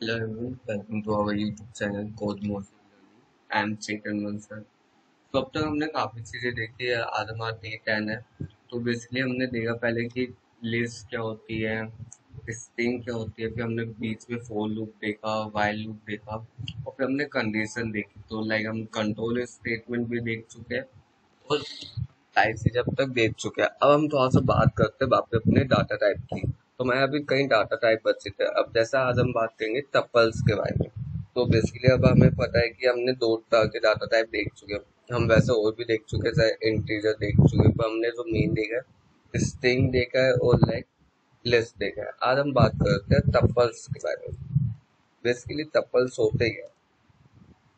Hello everyone, welcome to our YouTube channel Code Motion Learning. I am Chetan Bansal. तो अब तक हमने काफी चीजें देखी है। आज हमारा डे 10 है। तो बेसिकली हमने देखा पहले कि लिस्ट क्या होती है, स्ट्रिंग क्या होती है, फिर हमने बीच में फोर लूप देखा, व्हाइल लूप देखा और फिर हमने कंडीशन देखी। तो लाइक हम कंट्रोल स्टेटमेंट भी देख चुके हैं और टाइप से जब तक देख चुके हैं। अब हम थोड़ा सा बात करते हैं वापस अपने डाटा टाइप की। तो मैं अभी कई डाटा टाइप बचे थे। अब जैसा आज हम बात करेंगे टपल्स के बारे में। तो बेसिकली अब हमें पता है कि हमने दो तरह के डाटा टाइप देख चुके हैं। हम वैसे और भी देख चुके हैं, चाहे इंटीजर देख चुके हैं, पर हमने जो मेन देखा है स्ट्रिंग देखा है और लाइक लिस्ट देखा है। आज हम बात करते हैं टपल्स के बारे में। बेसिकली टपल्स होते ही है,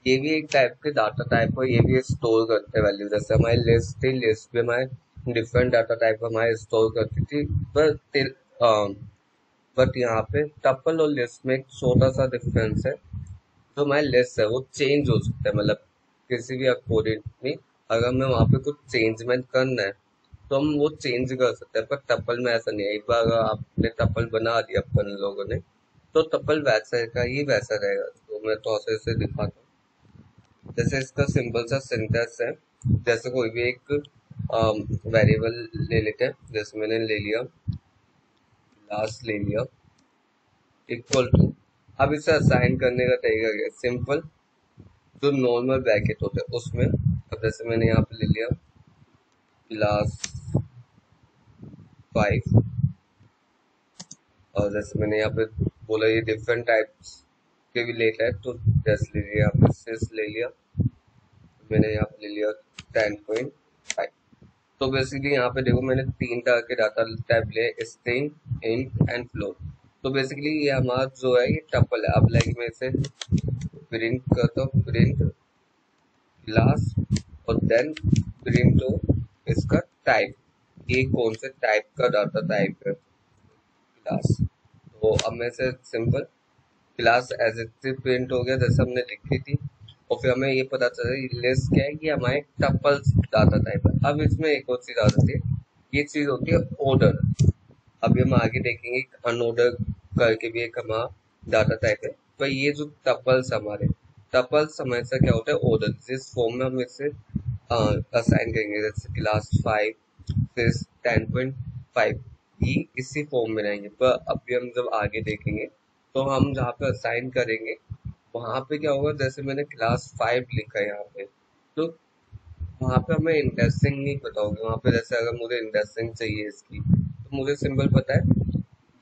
ये भी एक टाइप के डाटा टाइप है। ये भी स्टोर करते हैं वैल्यू। जैसे हमारी लिस्ट थी, लिस्ट भी हमारे डिफरेंट डाटा टाइप हमारे स्टोर करती थी। बट यहाँ पे टपल और लिस्ट में एक छोटा सा डिफरेंस है। जो हमारी लिस्ट है वो चेंज हो सकता है, मतलब किसी भी अकॉर्डिंगली अगर हमें वहाँ पे कुछ चेंजमेंट करना है तो हम वो चेंज कर सकते हैं। पर टपल में ऐसा नहीं है। एक बार अगर आपने टपल बना दिया अपन लोगों ने, तो टपल वैसा का ही वैसा रहेगा। तो मैं तो ऐसे दिखाता हूँ। जैसे इसका सिंपल सा सिंटेक्स है। जैसे कोई भी एक वेरिएबल ले लेते हैं। जैसे मैंने ले लिया, क्लास ले लिया, इक्वल टू। अब इसे असाइन करने का तरीका क्या है? सिंपल, जो नॉर्मल ब्रैकेट होते हैं उसमें। अब जैसे मैंने यहाँ पे ले लिया क्लास 5, और जैसे मैंने यहाँ पे बोला ये डिफरेंट टाइप्स के भी लेता है। तो जैसे ले लिया, यहाँ पे सिस ले लिया, मैंने यहाँ पे ले लिया 10.5। तो बेसिकली यहाँ पे देखो मैंने तीन तरह के डाटा टाइप लिए, स्ट्रिंग, इंट एंड फ्लोट। तो बेसिकली ये हमारा जो है ये टपल है। अब लाइक मैं इसे प्रिंट करता हूँ, प्रिंट क्लास, और देन प्रिंट इसका टाइप, ये कौन से टाइप का डाटा टाइप है, क्लास। तो अब मैं से simple class as a print हो गया जैसे हमने लिखी थी। और फिर हमें ये पता चला लिस्ट क्या है कि हमारे टपल्स डाटा टाइप है। अब इसमें एक और चीज आ जाती है, ये चीज होती है ऑर्डर। अभी हम आगे देखेंगे अनऑर्डर करके भी एक हमारा डाटा टाइप है। तो ये जो टपल्स हमारे टपल्स हमेशा क्या होता है, ऑर्डर। जिस फॉर्म में हम इसे असाइन करेंगे, जैसे क्लास 5 फिर 10.5, ये इसी फॉर्म में रहेंगे। पर अभी हम जब आगे देखेंगे तो हम जहाँ पे असाइन करेंगे वहां पे क्या होगा, जैसे मैंने क्लास 5 लिखा है यहाँ पे, तो वहां पे हमें इंडेक्सिंग नहीं पता होगी। वहां पे जैसे अगर मुझे इंडेक्सिंग चाहिए इसकी, तो मुझे सिंपल पता है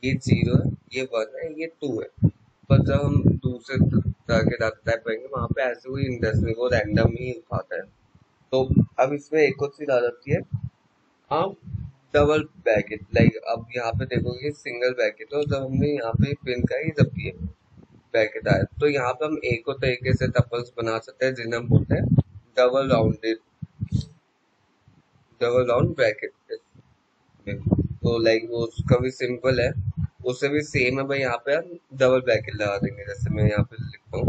ये 0 है, ये 1 है, ये 2 है। पर जब हम दूसरे तरह के डाटा टाइप करेंगे वहां पे ऐसे कोई इंडेक्सिंग वो रैंडम ही उठाता है। तो अब इसमें एक और चीज आ जाती है, हाँ, डबल ब्रैकेट। लाइक अब यहाँ पे देखोगे सिंगल ब्रैकेट, और जब हमने यहाँ पे प्रिंट करी जब ये ब्रैकेट आया, तो यहाँ पे हम एक और तरीके से टपल्स बना सकते हैं जिन्हें हम बोलते हैं double rounded, double round bracket. तो लाइक वो उसका भी सिंपल है, उससे भी सेम है भाई। यहाँ पे हम डबल ब्रैकेट लगा देंगे। जैसे मैं यहाँ पे लिखता हूँ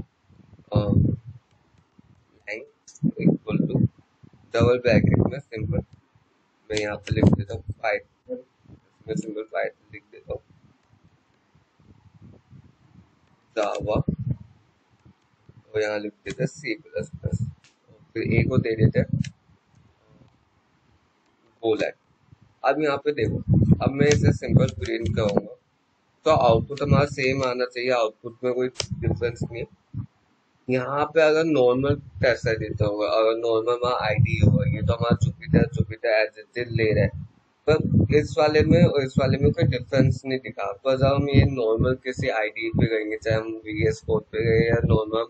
इक्वल टू डबल ब्रैकेट में सिंपल, मैं यहाँ पे लिख देता हूँ 5, मैं सिंपल 5 लिख देता हूँ जावा, और यहाँ लिख देते हैं C++। फिर एक को दे देते हैं गोलैंड। अब यहाँ पे देखो, अब मैं इसे सिंपल प्रिंट करूंगा तो आउटपुट हमारा सेम आना चाहिए। आउटपुट में कोई डिफरेंस नहीं है। यहाँ पे अगर नॉर्मल कैसा देता होगा, अगर नॉर्मल हमारा आईडी होगा, ये तो हमारा Jupyter Jupyter as it is ले रहा है। पर इस वाले में और इस वाले में कोई डिफरेंस नहीं दिखा। पर जब हम ये नॉर्मल किसी आईडी पे गएंगे, चाहे हम VS कोड पे गए या नॉर्मल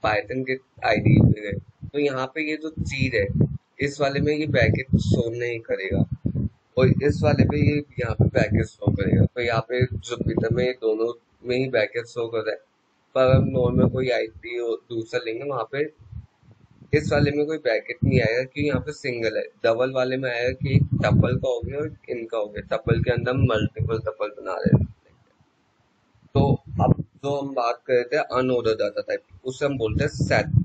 पाइथन के आईडी पे गए, तो यहाँ पे ये जो चीज है इस वाले में ये ब्रैकेट शो नहीं करेगा, और इस वाले पे ये यहाँ पे ब्रैकेट शो करेगा। तो यहाँ पे जुपिटर में दोनों में ही ब्रैकेट शो कर रहा है। पर हम नॉर्मल कोई आईडी दूसरा लेंगे वहां पे इस वाले में कोई ब्रैकेट नहीं आएगा, क्योंकि यहाँ पे सिंगल है। डबल वाले में आएगा कि एक टपल का हो गया और इनका हो गया। टपल के अंदर हम मल्टीपल टपल बना रहे हैं। तो अब जो हम बात कर रहे थे अनऑर्डर डाटा टाइप, उससे हम बोलते हैं सेट।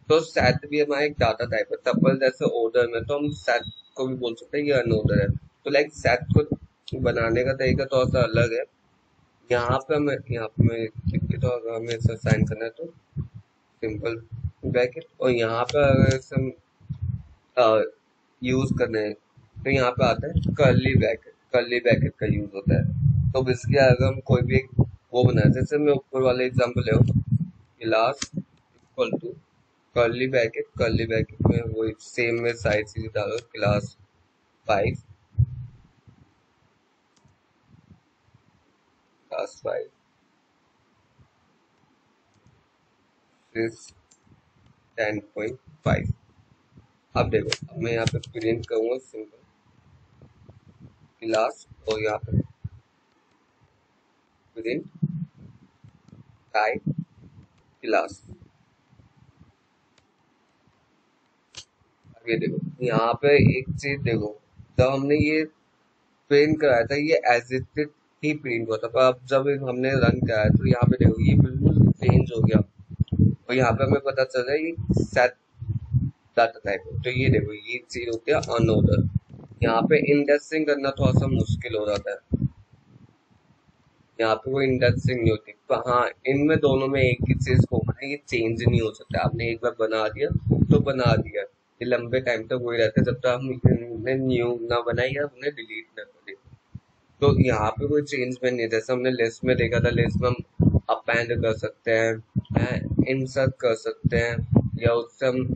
तो सेट भी हमारा एक डाटा टाइप है। टपल जैसे ऑर्डर में, तो हम सेट को भी बोल सकते हैं ये अनऑर्डर है। तो लाइक सेट को बनाने का तरीका थोड़ा सा अलग है। यहाँ पे मैं लिख देता तो अगर हमें इसे साइन करना है तो सिंपल ब्रैकेट, और यहाँ पे अगर इसे यूज करना है तो यहाँ पे आता है कर्ली ब्रैकेट, कर्ली ब्रैकेट का यूज होता है। तो इसके अगर हम कोई भी एक वो बनाए, जैसे मैं ऊपर वाले एग्जाम्पल ले class equal to curly bracket, curly bracket में वो सेम में साइड सीरीज डालो क्लास 5, क्लास 5 10.5। अब देखो, अब मैं यहाँ पे प्रिंट करूंगा सिंपल क्लास, और यहाँ पे प्रिंट टाइप क्लास। अब ये देखो यहाँ पे एक चीज देखो, जब हमने ये प्रिंट कराया था ये एज इट इज ही प्रिंट हुआ था, पर अब जब हमने रन कराया तो यहाँ पे देखो ये बिल्कुल चेंज हो गया, और यहाँ पे हमें पता चल रहा है ये सेट डाटा टाइप है। तो ये देखो ये चीज होती है अनऑर्डर। यहाँ पे इंडेक्सिंग करना थोड़ा सा मुश्किल हो जाता है, यहाँ पे कोई इंडेक्सिंग नहीं होती, पर हाँ इनमें दोनों में एक ही चीज को है, ये चेंज नहीं हो सकता। आपने एक बार बना दिया तो बना दिया, ये लंबे टाइम तक वही रहता है जब तक हम इन्हें न्यू ना बनाए या उन्हें डिलीट ना करें। तो यहाँ पे कोई चेंज में नहीं है। जैसे हमने लिस्ट में देखा था, लिस्ट में हम अपेंड कर सकते हैं, इंसर्ट कर सकते हैं, या उससे हम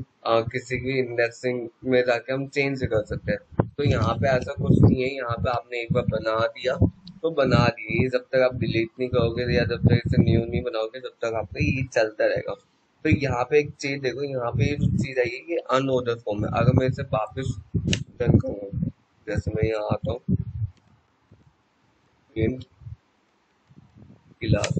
किसी भी इंडेक्सिंग में जाके हम चेंज कर सकते हैं। तो यहाँ पे ऐसा कुछ नहीं है, यहाँ पे आपने एक बार बना दिया तो बना दिए, जब तक आप डिलीट नहीं करोगे या जब तक इसे न्यू नहीं बनाओगे तब तक आपका ये चलता रहेगा। तो यहाँ पे एक चीज देखो, यहाँ पे ये जो चीज आई है ये अनऑर्डर फॉर्म है। अगर मैं इसे वापस रन करूँ, जैसे मैं यहाँ आता हूँ प्रिंट क्लास,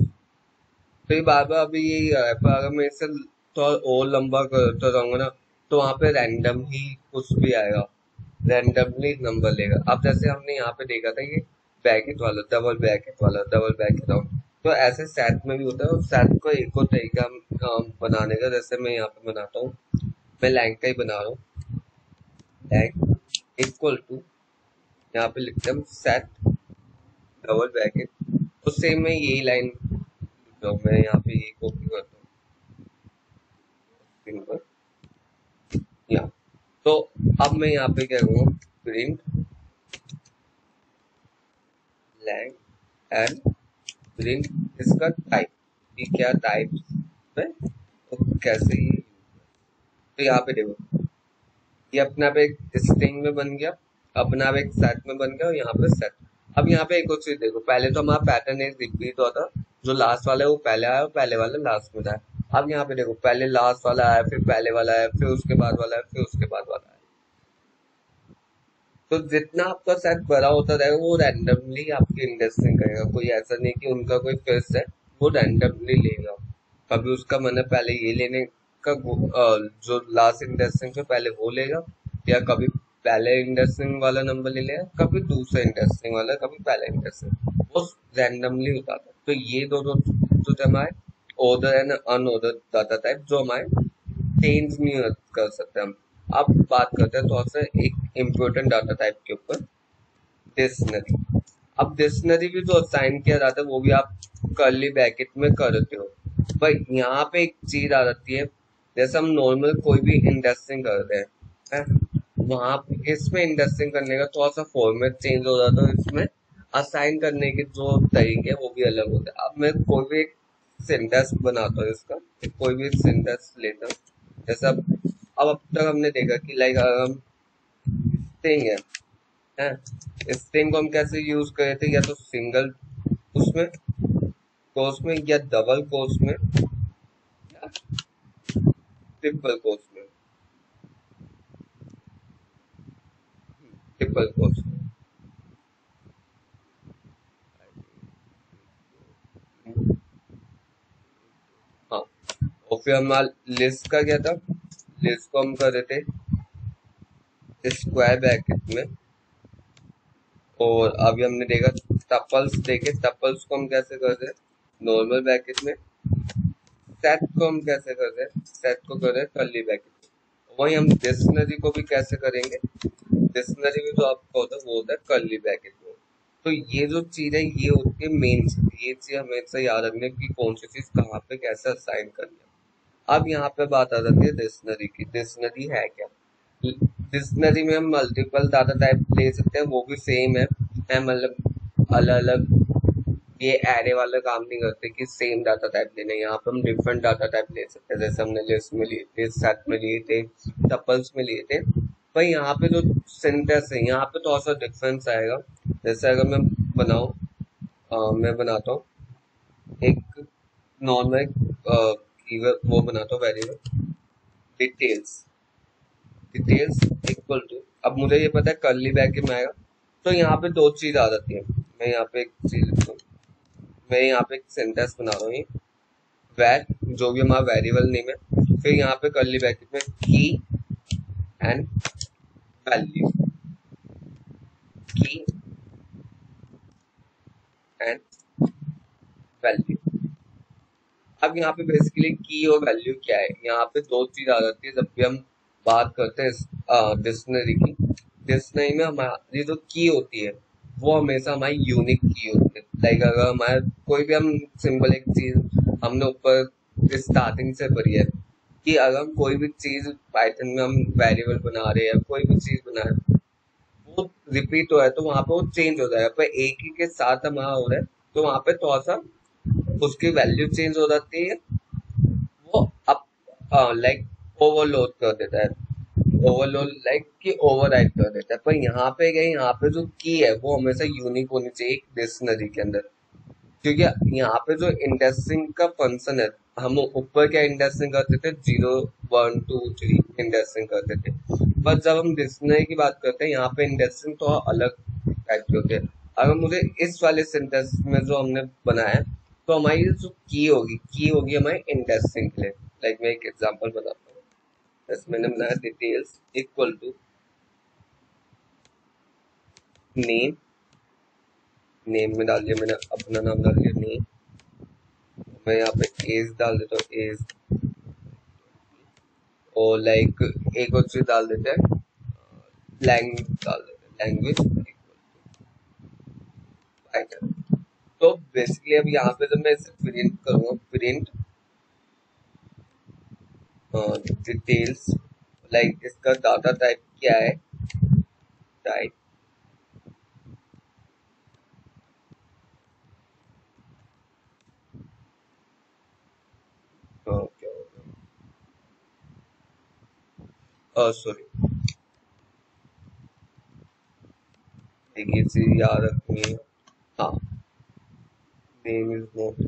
तो ये बार बार अभी यही है, पर अगर मैं इसे थोड़ा और लंबा करता रहूंगा ना तो वहां पे रैंडम ही कुछ भी आएगा, रैंडमली नंबर लेगा। अब जैसे हमने यहाँ पे देखा था ये ब्रैकेट वाला, डबल ब्रैकेट वाला, डबल ब्रैकेट वाला, तो ऐसे सेट में भी होता है। और सेट को एक और तरीका बनाने का, जैसे मैं यहाँ पे बनाता हूँ, मैं लैंग का ही बना रहा हूँ, लैंग इक्वल टू, यहाँ पे लिखते हैं सेट डबल ब्रैकेट, तो सेम में यही लाइन, तो मैं यहाँ पे ये कॉपी करता हूँ यहाँ। तो अब मैं यहाँ पे क्या करूँगा, प्रिंट लैंग एंड प्रिंट इसका टाइप, ये क्या टाइप है तो कैसे ये, तो यहाँ पे देखो ये अपने आप एक स्ट्रिंग में बन गया, अपने आप एक सेट में बन गया, और यहाँ पे सेट। अब यहाँ पे एक और चीज देखो, पहले तो हमारा पैटर्न एक रिपीट हुआ था, जो लास्ट वाला है वो पहले आया और पहले वाला लास्ट में था। अब यहाँ पे देखो पहले लास्ट वाला आया, फिर पहले वाला आया, फिर उसके बाद वाला है, फिर उसके बाद वाला है। तो जितना आपका सेट बड़ा होता रहेगा वो रैंडमली आपकी इंडेक्सिंग करेगा। कोई ऐसा नहीं कि उनका कोई फिक्स है, वो रैंडमली लेगा। कभी उसका मन है पहले ये लेने का, जो लास्ट इंडेक्सिंग से पहले वो लेगा, या कभी पहले इंडेक्सिंग वाला नंबर ले लेगा, कभी दूसरा इंडेक्सिंग वाला, कभी पहला इंडेक्सिंग, वो रैंडमली होता था। तो ये दोनों जो हमारे order and unordered data type जो हमारे चेंज नहीं कर सकते हम। अब बात करते हैं थोड़ा सा एक इम्पोर्टेंट डाटा टाइप के ऊपर, डिक्शनरी। अब डिक्शनरी भी जो असाइन किया जाता है वो भी आप कर्ली ब्रैकेट में करते हो, पर यहाँ पे एक चीज आ जाती है, जैसे हम नॉर्मल कोई भी इंडेक्सिंग करते हैं, वहां इसमें इंडेक्सिंग करने का थोड़ा सा फॉर्मेट चेंज हो जाता है, इसमें असाइन करने के जो तरीके वो भी अलग होते हैं। अब मैं कोई भी एक सिंटेक्स बनाता हूँ इसका, कोई भी एक सिंटेक्स लेता हूँ, जैसे अब तक हमने देखा कि लाइक हम स्ट्रिंग है, स्ट्रिंग को हम कैसे यूज करे थे, या तो सिंगल उसमें कोर्स में, या डबल कोर्स में, या ट्रिपल कोर्स में, ट्रिपल कोर्स में। हाँ, और फिर हमारा लिस्ट का क्या था, लिस्ट को हम कर रहे थे स्क्वायर ब्रैकेट में, और अभी हमने देखा टपल्स देखे, टपल्स को हम कैसे करते हैं नॉर्मल ब्रैकेट में, सेट को हम कैसे करते हैं, सेट को कर रहे हैं कर्ली ब्रैकेट में। वही हम डिक्शनरी को भी कैसे करेंगे, डिक्शनरी भी जो आपका होता है वो होता है कर्ली ब्रैकेट में। तो ये जो चीज है ये होती है मेन चीज, ये चीज हमेशा याद रखने की कौन सी चीज कहाँ पे कैसे असाइन करनी है। अब यहाँ पे बात आ जाती है डिक्शनरी की। डिक्शनरी है क्या? डिक्शनरी में हम मल्टीपल डाटा टाइप ले सकते हैं, वो भी सेम है मतलब अलग अलग। ये एरे वाला काम नहीं करते कि सेम डाटा टाइप लेना है, यहाँ पे हम डिफरेंट डाटा टाइप ले सकते हैं। जैसे हमने लिस्ट में लिए थे, सेट में लिए थे, टपल्स में लिए थे। पर यहाँ पे जो सिंटेक्स है यहाँ पे थोड़ा सा डिफरेंस आएगा। जैसे अगर मैं बनाऊं, मैं बनाता हूँ एक नॉर्मल कीवर्ड, वो बनाता हूँ variable details. Details equal to, अब मुझे ये पता है कर्ली ब्रैकेट में आएगा। तो यहाँ पे दो चीज आ जाती है। मैं यहाँ पे एक चीज लिखता हूँ, मैं यहाँ पे एक सेंटेंस बना रहा हूँ, वैर जो भी हमारा वेरिएबल नेम है, फिर यहाँ पे कर्ली ब्रैकेट में की एंड वैल्यू, की एंड वैल्यू। अब यहाँ पे बेसिकली की और वैल्यू क्या है, यहाँ पे दो चीज आ जाती है जब भी हम बात करते हैं डिक्शनरी की। डिक्शनरी में हमारी जो की होती है वो हमेशा हमारी यूनिक की होती है। लाइक अगर हमारे कोई भी हम सिंपल एक चीज हमने ऊपर स्टार्टिंग से पढ़ी है कि अगर हम कोई भी चीज पाइथन में हम वेरिएबल बना रहे हैं, कोई भी चीज बना रहे हैं, वो रिपीट हो रहा है तो वहां पे वो चेंज हो जाएगा। पर एक ही के साथ हमारा हो रहा है तो वहां पे थोड़ा सा उसकी वैल्यू चेंज हो जाती है। वो अप लाइक ओवरलोड कर देता है, ओवरलोड लाइक कि ओवरराइड कर देता है। पर यहाँ पे क्या है, यहाँ पे जो की है वो हमेशा यूनिक होनी चाहिए एक डिक्शनरी के अंदर। क्योंकि यहाँ पे जो इंडेक्सिंग का फंक्शन है, हम ऊपर क्या इंडेक्सिंग करते थे, 0 1 2 3 इंडेक्सिंग करते थे। पर जब हम डिक्शनरी की बात करते हैं यहाँ पे इंडेक्सिंग तो अलग टाइप की होती है। अगर मुझे इस वाले सेंटेंस में जो हमने बनाया है, तो हमारी जो की होगी हमारे इंडेक्सिंग के लिए। लाइक मैं एक एग्जांपल बताता हूँ। जैसे मैंने बनाया details equal to name, name में डाल दिया मैंने अपना नाम, डाल दिया नेम। मैं यहाँ पे एज डाल देता हूँ, एज। और लाइक एक और चीज डाल देते हैं, लैंग्वेज डाल देते हैं, लैंग्वेज पाइथन। तो बेसिकली अब यहाँ पे जब मैं इसे प्रिंट करूँगा, प्रिंट डिटेल्स, लाइक इसका डाटा टाइप क्या है, टाइप क्या होगा, सॉरी एक ये चीज याद रखनी है। हाँ, नेम इज नॉट,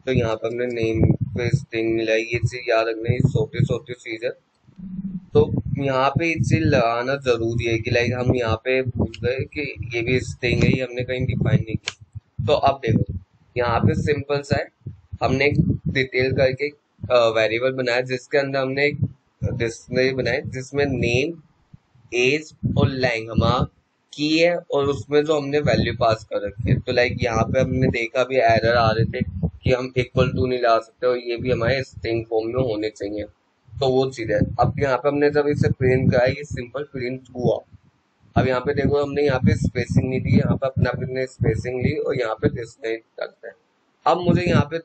तो यहाँ पे हमने नेम पे स्ट्रिंग मिला है, ये चीज याद रखना है, छोटी छोटी चीज है। तो यहाँ पे ये चीज लगाना जरूरी है कि लाइक हम यहाँ पे भूल गए कि ये भी स्ट्रिंग है, ये हमने कहीं डिफाइन नहीं किया। तो अब देखो यहाँ पे सिंपल सा है, हमने एक डिटेल करके वेरिएबल बनाया जिसके अंदर हमने एक डिक्शनरी बनाई जिसमें नेम, एज और लैंग हमारा की है, और उसमें जो हमने वैल्यू पास कर रखी है। तो लाइक यहाँ पे हमने देखा भी एरर आ रहे थे कि हम इक्वल टू नहीं ला सकते और ये भी हमारे स्ट्रिंग फॉर्म में होने चाहिए। तो वो चीज है। अब यहाँ पे हमने जब इसे प्रिंट करा, ये सिंपल प्रिंट हुआ। अब यहाँ पे देखो हमने यहाँ पे स्पेसिंग नहीं दी, यहाँ पे अपने आप ने स्पेसिंग ली और यहाँ पे डिस्प्ले करते हैं। अब मुझे यहाँ पे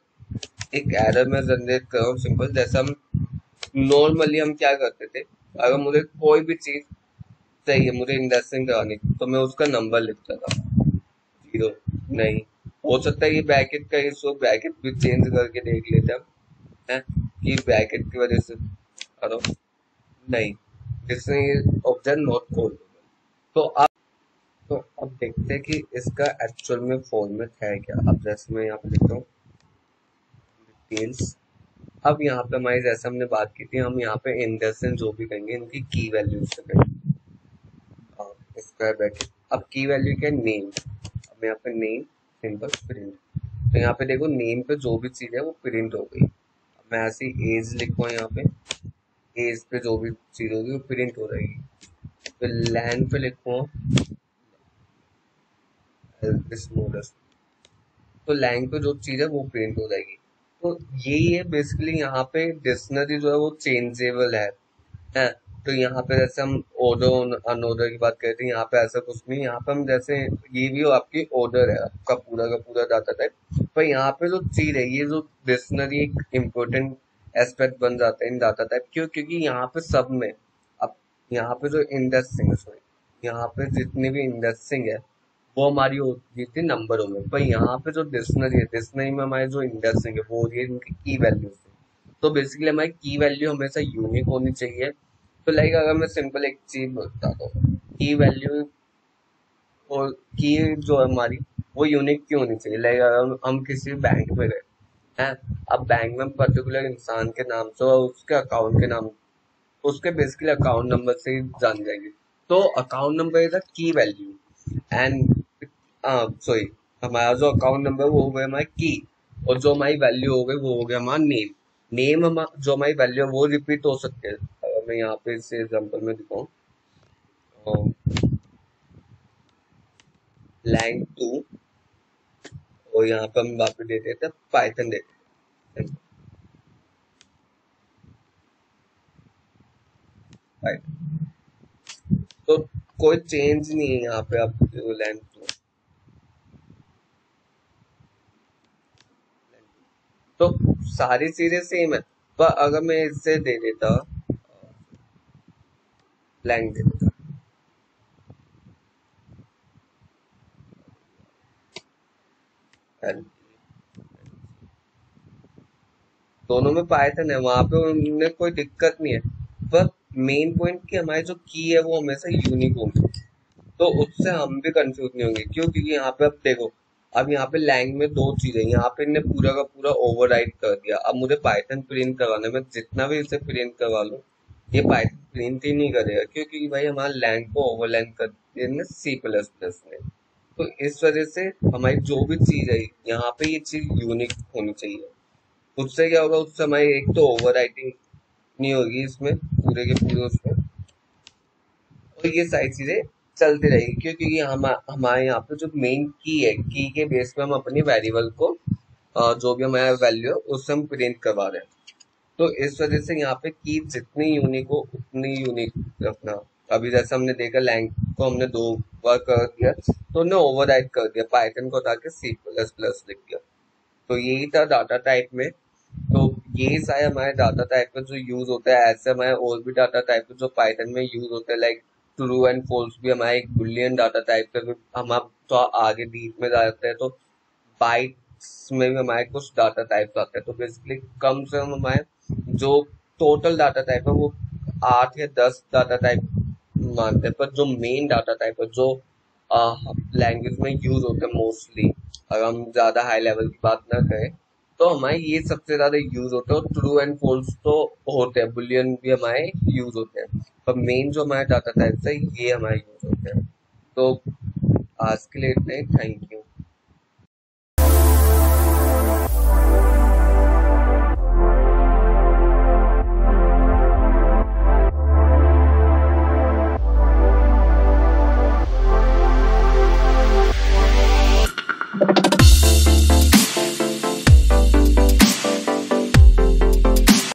एक एरर में जनरेट कर रहा हूँ सिंपल। जैसे हम नॉर्मली हम क्या करते थे, अगर मुझे कोई भी चीज चाहिए, मुझे इंडेक्सिंग करानी थी, तो मैं उसका नंबर लिखता था, 0। नहीं, हो सकता है ये ब्रैकेट का इशू, ब्रैकेट भी चेंज करके देख लेते हम, है कि ब्रैकेट की वजह से करो। नहीं, डिक्शनरी ऑब्जेक्ट नॉट कॉल्ड। तो अब तो अब देखते हैं कि इसका एक्चुअल में फॉर्मेट है क्या। अब जैसे मैं यहाँ पे लिखता हूँ डिटेल्स। अब यहाँ पे हमारी जैसे हमने बात की थी, हम यहाँ पे इंडेक्सिंग जो भी करेंगे इनकी की वैल्यू से करेंगे, स्क्वायर ब्रैकेट। अब की वैल्यू क्या है, नेम। अब यहाँ पे नेम सिंपल प्रिंट। तो यहाँ पे देखो नेम पे जो भी चीज है वो प्रिंट हो गई। अब मैं ऐसे एज लिखूँ, यहाँ पे एज पे जो भी चीज होगी वो प्रिंट हो रहेगी। फिर लैंग पे लिखूँ स्मॉलेस्ट, तो लैंग पे जो चीज है वो प्रिंट हो जाएगी। तो यही है बेसिकली, यहाँ पे डिक्शनरी जो है वो चेंजेबल है। तो यहाँ पे जैसे हम ऑर्डर अनऑर्डर की बात करते हैं, यहाँ पे ऐसा कुछ नहीं। यहाँ पे हम जैसे ये भी आपकी ऑर्डर है, आपका पूरा का पूरा डाटा टाइप। पर यहाँ पे जो चीज है, ये जो डिक्शनरी एक इम्पोर्टेंट एस्पेक्ट बन जाता है इन डाटा टाइप। क्यों? क्योंकि यहाँ पे सब में अब यहाँ पे जो इंडेक्सिंग, सॉरी, यहाँ पे जितनी भी इंडेक्सिंग है वो हमारी होती थी नंबरों में। पर यहाँ पे जो डिक्शनरी है, डिक्शनरी में हमारी जो इंडेक्सिंग है वो हो रही है इनकी की वैल्यूज से। तो बेसिकली हमारी की वैल्यू हमेशा यूनिक होनी चाहिए। तो लाइक अगर मैं सिंपल एक चीज बताता हूँ, की वैल्यू और की जो है हमारी, वो यूनिक क्यों होनी चाहिए? लाइक अगर हम किसी बैंक में गए हैं, अब बैंक में पर्टिकुलर इंसान के नाम से और उसके अकाउंट के नाम, उसके बेसिकली अकाउंट नंबर से ही जान जाएंगे। तो अकाउंट नंबर इज अ की वैल्यू एंड सॉरी, हमारा जो अकाउंट नंबर वो हो गया हमारी की, और जो हमारी वैल्यू हो गई वो हो गया हमारा नेम। नेम हम जो हमारी वैल्यू है वो रिपीट हो सकते हैं। अगर मैं यहाँ पे इसे एग्जांपल में दिखाऊं, लैंग 2, और यहाँ पे हम वापस दे देते हैं पाइथन देते हैं, पाइथन। तो कोई चेंज नहीं है यहाँ पे। आप लैंग 2, तो सारी चीजें सेम है। पर अगर मैं इससे दे देता लैंग दे देता, दोनों में पाइथन है, वहां पे उनमें कोई दिक्कत नहीं है। पर मेन पॉइंट कि हमारी जो की है वो हमेशा यूनिक होगी। तो उससे हम भी कंफ्यूज नहीं होंगे। क्यों? क्योंकि यहाँ पे अब देखो, अब यहाँ पे लैंग में दो चीजें, यहाँ पे इन्हें पूरा का पूरा ओवरराइड कर दिया। अब मुझे पाइथन प्रिंट करवाने में जितना भी इसे प्रिंट करवा लो, ये पाइथन प्रिंट ही नहीं करेगा। क्यों? क्योंकि भाई हमारा लैंग को ओवरलैंग कर दिया सी प्लस प्लस में। तो इस वजह से हमारी जो भी चीज है यहाँ पे, ये चीज यूनिक होनी चाहिए। उससे क्या होगा? उस समय एक तो ओवर राइटिंग नहीं होगी इसमें पूरे के पूरे उसमें, तो ये सारी चीजें चलती रहेगी। क्योंकि हम हमारे यहाँ पे जो मेन की है, की के बेस पे हम अपनी वेरिएबल को जो भी हमारा वैल्यू है उससे हम प्रिंट करवा रहे हैं। तो इस वजह से यहाँ पे की जितनी यूनिक हो उतनी यूनिक रखना। अभी जैसे हमने देखा लैंग को हमने दो बार कर दिया, तो हमने ओवरराइड कर दिया, पाइथन को हटा के सी प्लस प्लस लिख दिया। तो यही था डाटा टाइप में। तो ये सारे हमारे डाटा टाइप का जो यूज होता है। ऐसे हमारे और भी डाटा टाइप जो पाइथन में यूज होते हैं, लाइक ट्रू एंड फॉल्स भी हमारे एक बुलियन डाटा टाइप का भी। हम आप तो आगे डीप में जाते हैं तो बाइट्स में भी हमारे कुछ डाटा टाइप्स आते हैं। तो बेसिकली कम से कम हमारे जो टोटल डाटा टाइप है वो 8 या 10 डाटा टाइप मानते हैं। पर जो मेन डाटा टाइप है जो लैंग्वेज में यूज होते हैं मोस्टली, अगर हम ज्यादा हाई लेवल की बात ना करें, तो हमारे ये सबसे ज्यादा यूज होता है। और ट्रू एंड फॉल्स तो होते हैं, बुलियन भी हमारे यूज होते हैं, पर मेन जो हमारे डाटा टाइप्स है ये हमारे यूज होते हैं। तो आज के लिए इतना ही। Thank you.